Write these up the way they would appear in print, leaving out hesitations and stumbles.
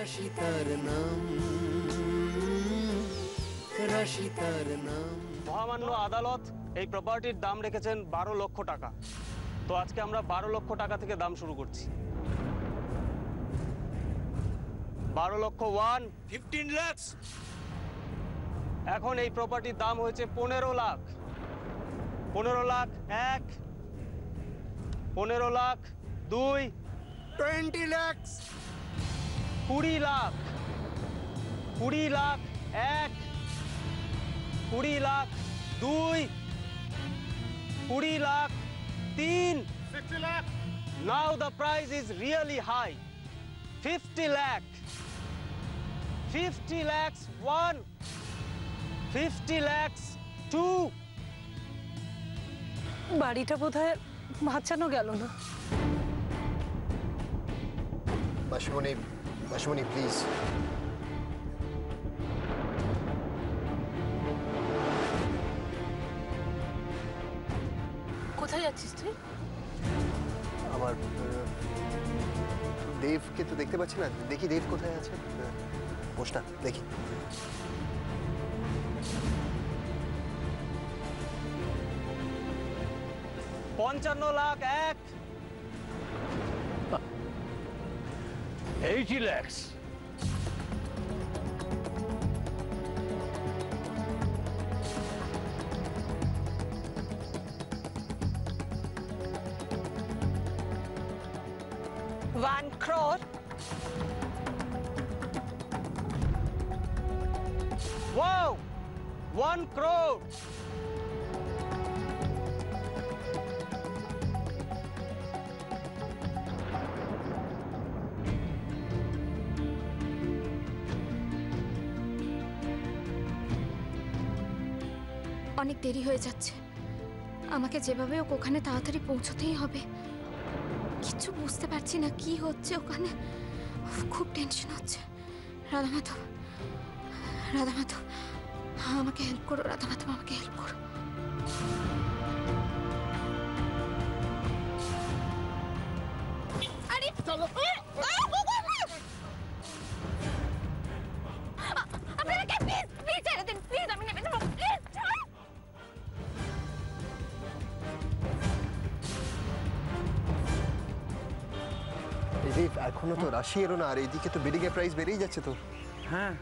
রাশি তার নাম, রাশি তার নাম। মহামান্য আদালত এই প্রপার্টির দাম রেখেছেন 12 লক্ষ টাকা। তো আজকে আমরা 12 লক্ষ টাকা থেকে দাম শুরু করছি। 12 লক্ষ 15 লাখ। এখন এই প্রপার্টির দাম হয়েছে 15 lakh. 15 lakh 1, 15 lakh 2, 20 lakh, 20 lakh, 20 lakh 1, 20 lakh 2, 20 lakh 3, 50 lakh. Now the price is really high. 50 lakh. 50 lakhs 1, 50 lakhs 2. বাড়িটা বোধহয় বাঁচানো গেল না। মাসিমণি, মাসিমণি প্লিজ। কোথায় যাচ্ছিস তুই? আমার দেবকে তো দেখতে পাচ্ছি না, দেখি দেব কোথায় আছে। পোস্টটা দেখি। $55 lakh 1, 80 lakhs. $1 crore. wow, 1 crore. অনেক দেরি হয়ে যাচ্ছে, আমাকে যেভাবে ওখানে তাড়াতাড়ি পৌঁছতেই হবে। কিচ্ছু বুঝতে পারছি না কি হচ্ছে ওখানে, খুব টেনশন হচ্ছে। রাধা মাধব, রাধা মাধব, আমাকে হেল্প করো, রাধা মাধব আমাকে হেল্প করো। আরে চলো, আপনারা কে? প্লিজ প্লিজ ছেড়ে দিন, প্লিজ আমি নেমে যাবো, প্লিজ। দেব এখনো তো রাশি এলো না, আর এইদিকে তো বিল্ডিং এর প্রাইস বেড়েই যাচ্ছে তোর। হ্যাঁ,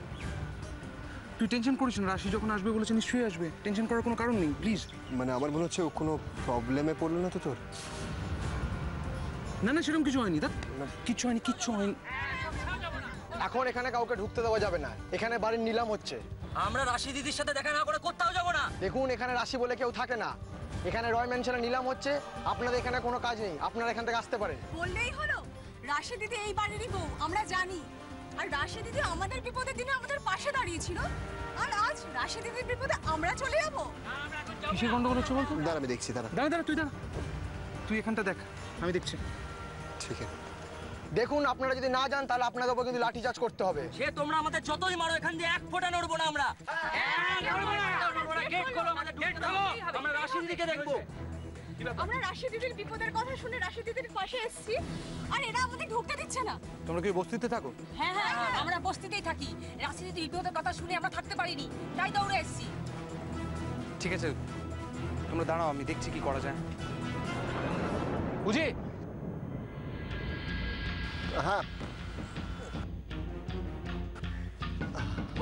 তুই টেনশন করিস না, রাশি যখন আসবে বলেছে নিশ্চয়ই আসবে, টেনশন করার কোনো কারণ নেই, প্লিজ। মানে আমার মনে হচ্ছে ও কোনো প্রবলেমে পড়লো না তো তোর? না না, সেরকম কিছু হয়নি, দেখ কিচ্ছু হয়নি, কিচ্ছু হয়নি। এখন এখানে কাউকে ঢুকতে দেওয়া যাবে না, এখানে বাড়ির নিলাম হচ্ছে। আমরা রাশি দিদির সাথে দেখা না করে কোথাও যাব না। দেখুন এখানে রাশি বলে কেউ থাকে না, এখানে রয় ম্যানশনে নিলাম হচ্ছে। আপনাদের এখানে কোনো কাজ নেই, আপনারা এখান থেকে আসতে পারেন। বললেই হলো, রাশি দিদি এই বাড়িরই বউ, আমরা জানি। আর রাশি দিদি আমাদের বিপদের দিনে আমাদের পাশে দাঁড়িয়েছিল, আর আজ রাশি দিদির বিপদে আমরা চলে যাবো? কিসের গন্ডগোল হচ্ছে বলতো? দাঁড়া আমি দেখছি, দাঁড়া দাঁড়া দাঁড়া, তুই দাঁড়া, তুই এখানটা দেখ, আমি দেখছি। ঠিক আছে দেখুন আপনারা যদি না যান তাহলে আপনাদের উপর কিন্তু লাঠিচার্জ করতে হবে। সে তোমরা আমাদের যতই মারো, এখান দিয়ে এক ফোঁটা নড়বো না আমরা। গেট খোলো, আমাদের গেট খোলো, আমরা রাশি দিদিকে দেখবো। আমরা রাশি দিদির বিপদের কথা শুনে রাশি দিদির পাশে এসেছি, আর এরা আমাদের ঢুকতে দিচ্ছে না। তোমরা কি বস্তিতে থাকো? হ্যাঁ হ্যাঁ, আমরা বস্তিতেই থাকি। রাশি দিদির বিপদের কথা শুনে আমরা থাকতে পারিনি, তাই দৌড়ে এসেছি। ঠিক আছে, তোমরা দাঁড়াও, আমি দেখছি কি করা যায়। বুঝি? হ্যাঁ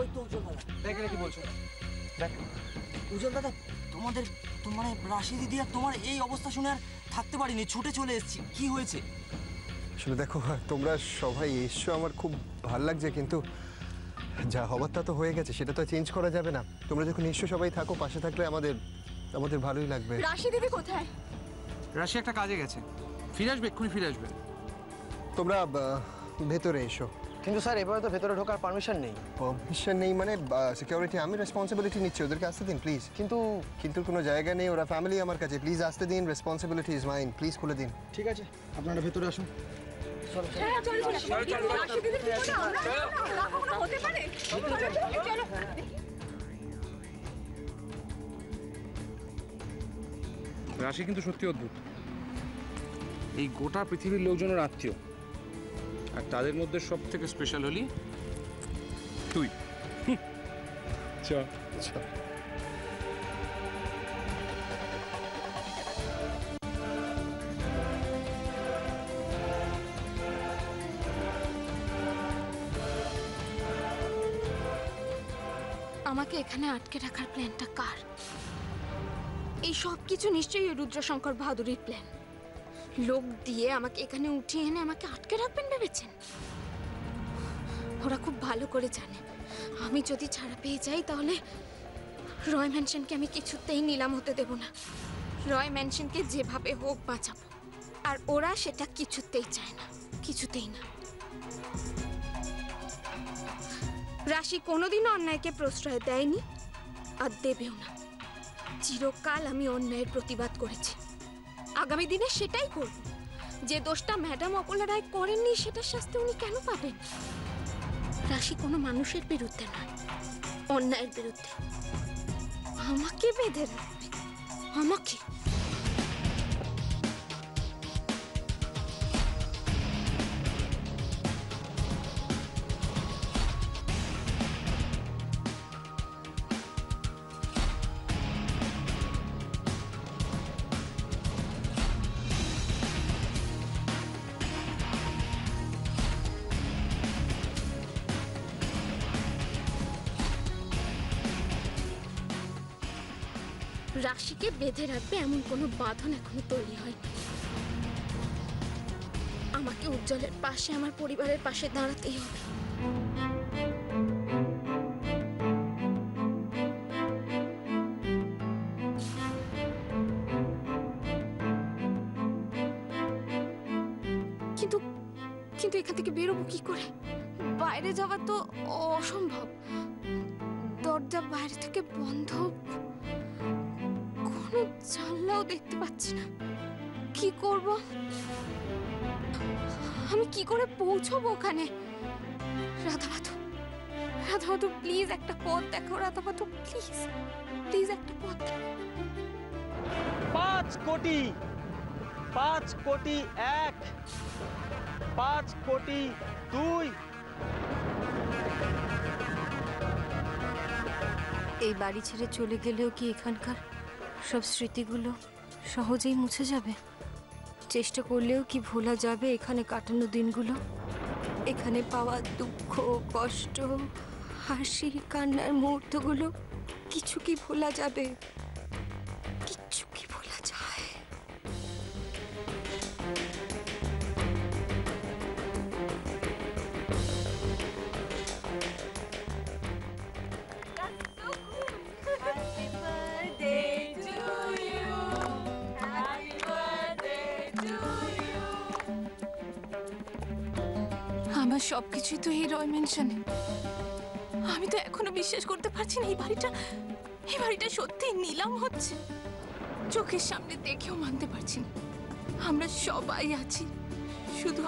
ওই তো উজ্জ্বল দাদা, দেখ কি বলছো, দেখ। উজ্জ্বল দাদা, তোমাদের মানে রাশি দিদি আর তোমার এই অবস্থা শুনে আর থাকতে পারিনি, ছুটে চলে এসেছি। কি হয়েছে? আসলে দেখো, তোমরা সবাই এসছো, আমার খুব ভালো লাগছে, কিন্তু যা হবার তা তো হয়ে গেছে, সেটা তো চেঞ্জ করা যাবে না। তোমরা যখন এসছো সবাই থাকো, পাশে থাকলে আমাদের ভালোই লাগবে। রাশি দিদি কোথায়? রাশি একটা কাজে গেছে, ফিরে আসবে, এক্ষুনি ফিরে আসবে। তোমরা ভেতরে এসো। কিন্তু স্যার এবারে তো ভেতরে ঢোকার পারমিশন নেই। পারমিশন নেই মানে সিকিউরিটি আমি রেসপন্সিবিলিটি নিচ্ছি, ওদেরকে আসতে দিন প্লিজ। কিন্তু কোনো জায়গা নেই, ওরা ফ্যামিলি আমার কাছে, প্লিজ আসতে দিন, রেসপন্সিবিলিটি ইজ মাইন, প্লিজ খুলে দিন। ঠিক আছে, আপনারা ভেতরে আসুন। হ্যাঁ চলো চলো, রাশি দিদির বিপদে আমরা কখনো হতে পারে? চলো। রাশি কিন্তু সত্যি অদ্ভুত, এই গোটা পৃথিবীর লোকজনের আত্মীয়, আর তাদের মধ্যে সব থেকে স্পেশাল হলি তুই। চ আমাকে এখানে আটকে রাখার প্ল্যানটা কার? এই সব কিছু নিশ্চয়ই রুদ্রশঙ্কর বাহাদুরের প্ল্যান। লোক দিয়ে আমাকে এখানে উঠিয়ে এনে আমাকে আটকে রাখবেন ভেবেছেন? ওরা খুব ভালো করে জানে আমি যদি ছাড়া পেয়ে যাই তাহলে রয় ম্যানশনকে আমি কিছুতেই নিলাম হতে দেব না। রয় ম্যানশনকে যেভাবে হোক বাঁচাবো, আর ওরা সেটা কিছুতেই চায় না, কিছুতেই না। রাশি কোনোদিনও অন্যায়কে প্রশ্রয় দেয়নি আর দেবেও না। চিরকাল আমি অন্যায়ের প্রতিবাদ করেছি, আগামী দিনে সেটাই করব। যে দোষটা ম্যাডাম অপলা রায় করেননি সেটার শাস্তি উনি কেন পাবেন? রাশি কোনো মানুষের বিরুদ্ধে নয়, অন্যায়ের বিরুদ্ধে। আমাকে বেঁধে রাখবে, আমাকে। রাশিকে বেঁধে রাখবে এমন কোনো বাঁধন এখনো তৈরি হয়নি। আমাকে উজ্জ্বলের পাশে, আমার পরিবারের পাশে দাঁড়াতেই হবে। কিন্তু কিন্তু এখান থেকে বেরোবো কি করে? বাইরে যাওয়া তো অসম্ভব, দরজা বাইরে থেকে বন্ধ, কোনো জানলাও দেখতে পাচ্ছি না। কি করব? আমি কি করে পৌঁছবো ওখানে? রাধামাধু, রাধামাধু প্লিজ একটা পথ দেখো। রাধামাধু প্লিজ, প্লিজ একটা পথ দেখো। 5 কোটি 5 কোটি 1 5 কোটি 2। এই বাড়ি ছেড়ে চলে গেলেও কি এখানকার সব স্মৃতিগুলো সহজেই মুছে যাবে? চেষ্টা করলেও কি ভোলা যাবে এখানে কাটানো দিনগুলো? এখানে পাওয়া দুঃখ, কষ্ট, হাসি, কান্নার মুহূর্তগুলো কিছু কি ভোলা যাবে? কিচ্ছু কি ভোলা যায়? আমার সবকিছুই তো এই রয় ম্যানশনে। আমি তো এখনো বিশ্বাস করতে পারছি না এই বাড়িটা সত্যি নিলাম হচ্ছে। চোখের সামনে দেখেও মানতে পারছি না। আমরা সবাই আছি, শুধু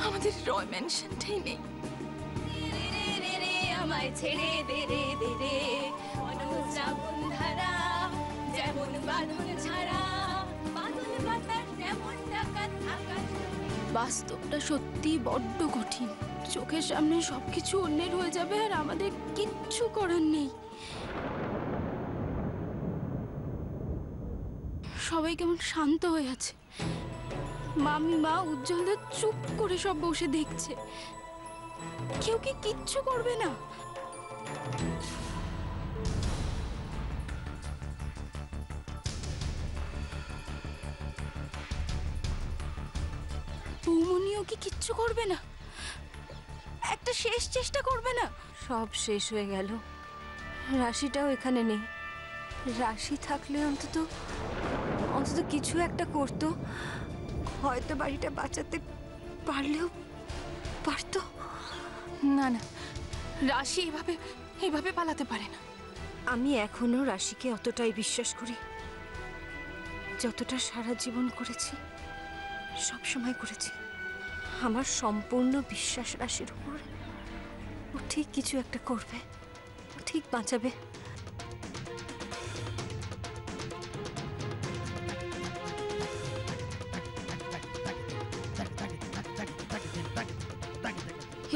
আমাদের রয় ম্যানশনটাই নেই। আমায় ছেড়ে দে রে দে রে, শ্রাবণ ধারা যেমন বাঁধন ছাড়া, বাঁধন পাতার যেমন টাকা থাকা। বাস্তবটা সত্যি বড্ড কঠিন। চোখের সামনে সবকিছু অন্যের হয়ে যাবে আর আমাদের কিচ্ছু করার নেই। সবাই কেমন শান্ত হয়ে আছে। মামিমা, উজ্জ্বলদা চুপ করে সব বসে দেখছে। কেউ কি কিচ্ছু করবে না? বৌমনিও কি কিচ্ছু করবে না? একটা শেষ চেষ্টা করবে না? সব শেষ হয়ে গেল। রাশিটাও এখানে নেই। রাশি থাকলে অন্তত কিছু একটা করতো, হয়তো বাড়িটা বাঁচাতে পারলেও পারতো। না না, রাশি এভাবে পালাতে পারে না। আমি এখনো রাশিকে অতটাই বিশ্বাস করি যতটা সারা জীবন করেছি, সব সময় করেছি। আমার সম্পূর্ণ বিশ্বাস রাশির উপর। ও ঠিক কিছু একটা করবে, ও ঠিক বাঁচাবে।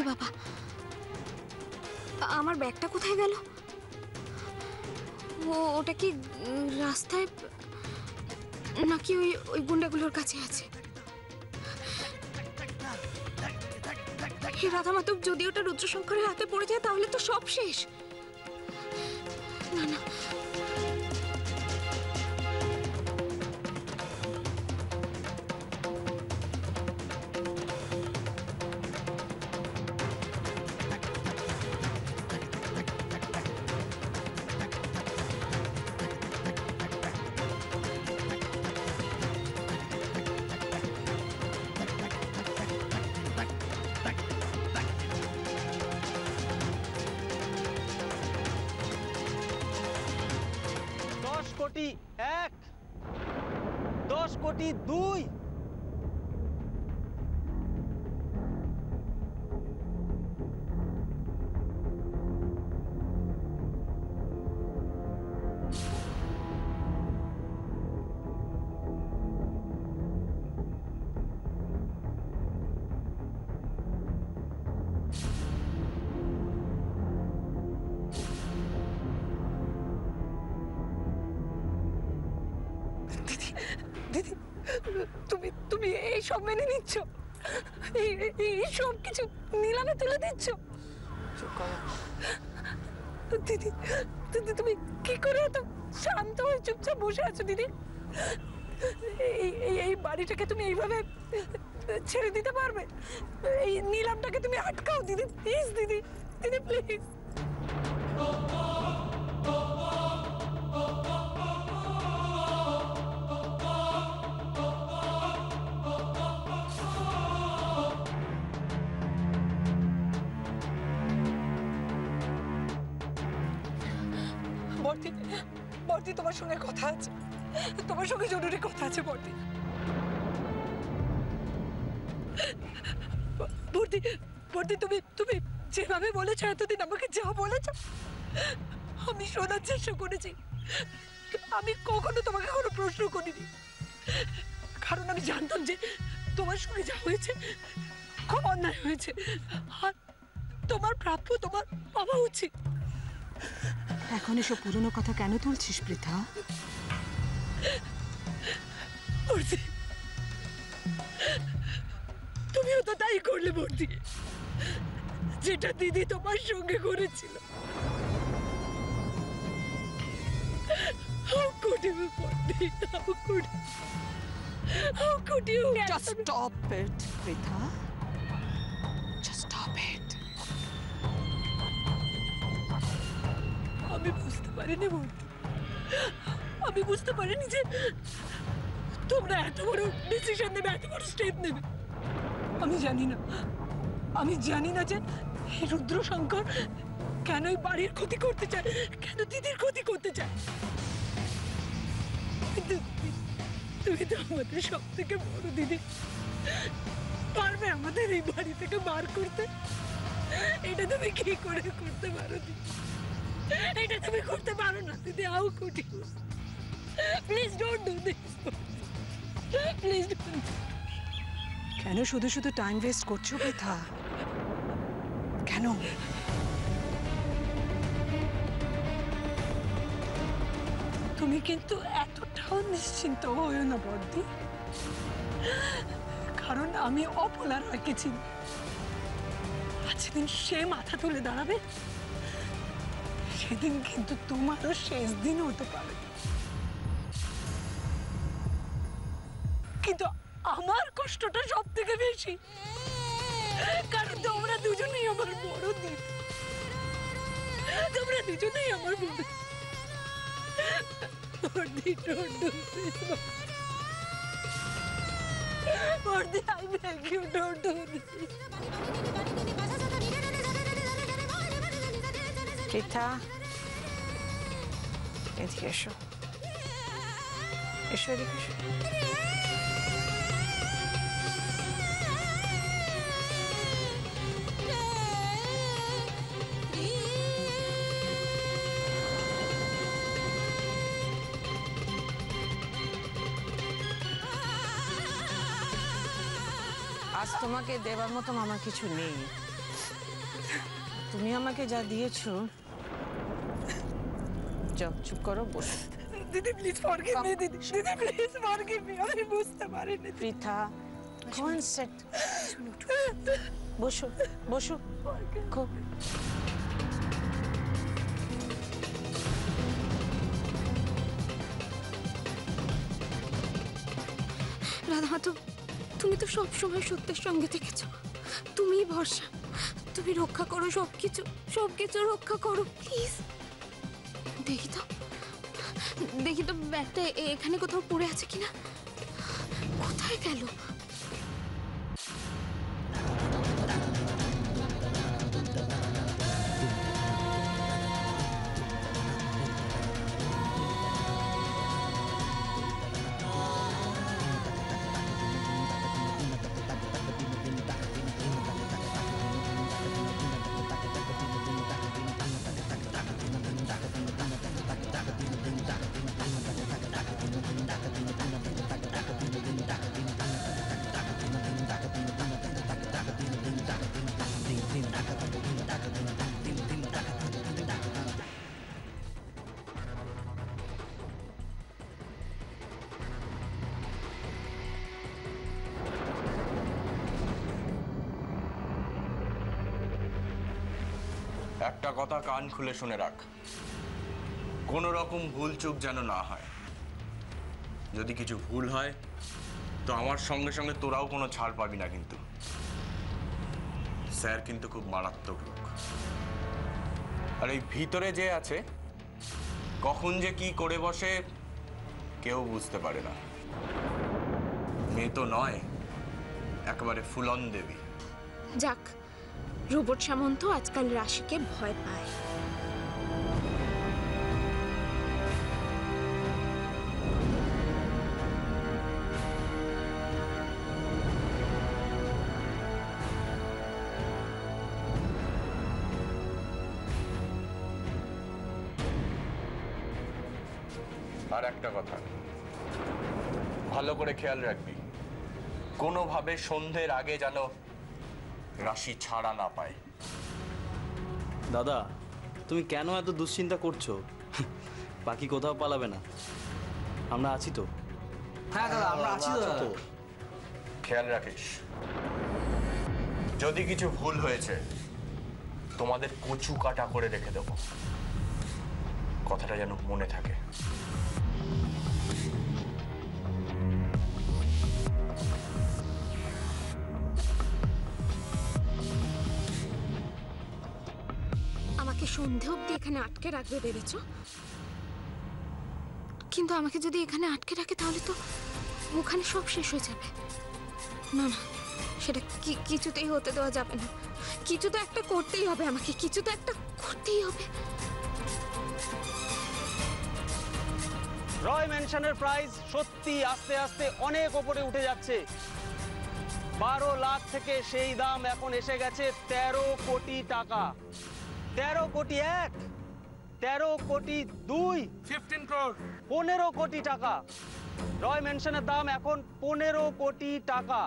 এ বাবা, আমার ব্যাগটা কোথায় গেল? ওটা কি রাস্তায় নাকি ওই গুন্ডাগুলোর কাছে আছে? হে রাধা মাধব, যদি ওটা রুদ্রশঙ্করের হাতে পড়ে যায় তাহলে তো সব শেষ। না না, কোটি 1, 10 কোটি 2। দিদি, তুমি তুমি এই সব মেনে নিচ্ছ? এই সব কিছু নিলামে তুলে দিচ্ছ? দিদি, দিদি তুমি কি করে এত শান্ত হয়ে চুপচাপ বসে আছো দিদি? এই বাড়িটাকে তুমি এইভাবে ছেড়ে দিতে পারবে? এই নিলামটাকে তুমি আটকাও দিদি, প্লিজ দিদি, দিদি প্লিজ। বর্দি, বর্দি তোমার সঙ্গে কথা আছে, তোমার সঙ্গে জরুরি কথা আছে বর্দি। বর্দি, বর্দি তুমি তুমি যেভাবে বলেছো এতদিন আমাকে যা বলেছো আমি শোনার চেষ্টা করেছি। আমি কখনো তোমাকে কোনো প্রশ্ন করিনি, কারণ আমি জানতাম যে তোমার সঙ্গে যা হয়েছে খুব অন্যায় হয়েছে আর তোমার প্রাপ্য তোমার পাওয়া উচিত। এখন এসব পুরনো কথা কেন তুলছিস পৃথা? তুমিও তো তাই করলে বর্দি, যেটা দিদি তোমার সঙ্গে করেছিল। How could you, Bharti? How could you? How could you? Just stop it, Pritha. Just stop it. আমি বুঝতে পারিনি বর্দি, আমি বুঝতে পারিনি যে তোমরা এত বড় ডিসিশন নেবে, এত বড় স্টেপ নেবে। আমি জানি না যে এই রুদ্রশঙ্কর কেন এই বাড়ির ক্ষতি করতে চায়, কেন দিদির ক্ষতি করতে চায়। কিন্তু তুমি তো আমাদের সব থেকে বড় দিদি, পারবে আমাদের এই বাড়ি থেকে বার করতে? এটা তুমি কি করে করতে পারো দিদি? এটা তুমি করতে পারো না দিদি। How could you? Please don't do this, please don't. কেন শুধু শুধু টাইম ওয়েস্ট করছো পৃথা? কেন? তুমি কিন্তু এতটাও নিশ্চিন্ত হয়েও না বর্দি, কারণ আমি অপলার রেখেছি। আজদিন সে মাথা তুলে দাঁড়াবে, সেদিন কিন্তু তোমারও শেষ দিন হতে পারে। কিন্তু আমার কষ্টটা সব থেকে বেশি, কারণ তোমরা দুজনেই আমার বড় দিন, তোমরা দুজনেই আমার বড়। Bharti, don't do this. Bharti, I beg you, don't do this. Pritha, এদিকে এসো, এসো এদিকে এসো। আজ তোমাকে দেবার মতো আমার কিছু নেই, তুমি আমাকে যা দিয়েছো, যাও চুপ করো, বসো। দিদি প্লিজ ফরগিভ মি, দিদি প্লিজ ফরগিভ মি, আমি বুঝতে পারিনি। পৃথা, কনসেপ্ট, বসো বসো। রাধা মাধব, তুমি তো সবসময় সত্যের সঙ্গে থেকেছো। তুমিই ভরসা, তুমি রক্ষা করো সবকিছু রক্ষা করো প্লিজ। দেখি তো ব্যাগটা এখানে কোথাও পড়ে আছে কিনা। কোথায় গেল? একটা কথা কান খুলে শুনে রাখ, কোনো রকম ভুল চুক যেন না হয়। যদি কিছু ভুল হয় তো আমার সঙ্গে সঙ্গে তোরাও কোনো ছাড় পাবি না। কিন্তু স্যার কিন্তু খুব মারাত্মক লোক, আর এই ভিতরে যে আছে কখন যে কি করে বসে কেউ বুঝতে পারে না। মেয়ে তো নয়, একেবারে ফুলন দেবী। যাক, রোবট সামন্ত আজকাল রাশিকে ভয় পায়। আর একটা কথা ভালো করে খেয়াল রাখবি, কোনোভাবে সন্ধ্যের আগে যেন রাশি ছাড়া না পায়। দাদা, তুমি কেন এত দুশ্চিন্তা করছো? বাকি কোথাও পালাবে না, আমরা আছি তো। হ্যাঁ দাদা, আমরা আছি তো। খেয়াল রাখিস, যদি কিছু ভুল হয়েছে তোমাদের কচু কাটা করে রেখে দেবো, কথাটা যেন মনে থাকে। আমাকে সন্ধে অবধি এখানে আটকে রাখবে ভেবেছ? কিন্তু আমাকে যদি এখানে আটকে রাখে তাহলে তো ওখানে সব শেষ হয়ে যাবে। না না, সেটা কিছুতেই হতে দেওয়া যাবে না। কিছু তো একটা করতেই হবে, আমাকে কিছু তো একটা করতেই হবে। রয় ম্যানশনের প্রাইস সত্যি আস্তে আস্তে অনেক ওপরে উঠে যাচ্ছে। 12 লাখ থেকে সেই দাম এখন এসে গেছে 13 কোটি টাকা। 13 কোটি 1, 13 কোটি 2, 15 crore, 15 কোটি টাকা। রয় ম্যানশনের দাম এখন 15 কোটি টাকা।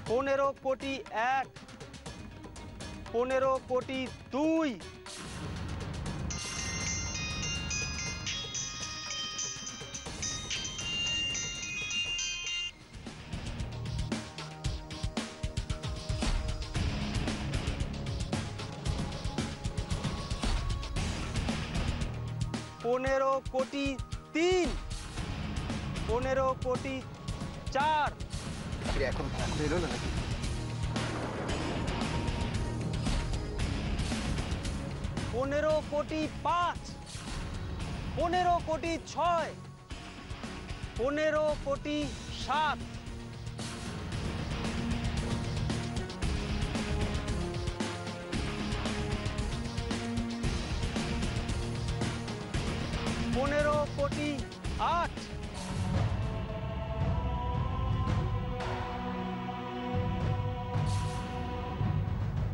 পনেরো কোটি 1, 15 কোটি 2, পনেরো কোটি 3, 15 কোটি 4, এখন বেরো না নাকি? 15 কোটি 5, 15 কোটি 6, 15 কোটি 7, 15 কোটি 8,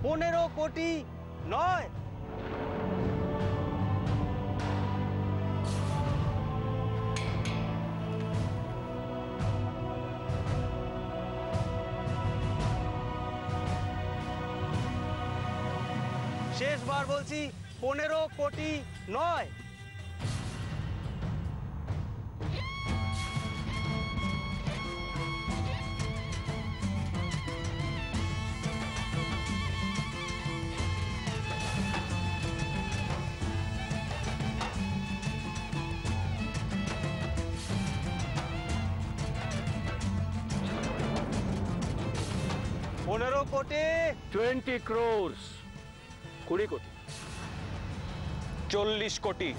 15 কোটি 9, 15 শেষবার বলছি, 15 কোটি নয়। কোটি 20 crores 20 কোটি 40 কোটি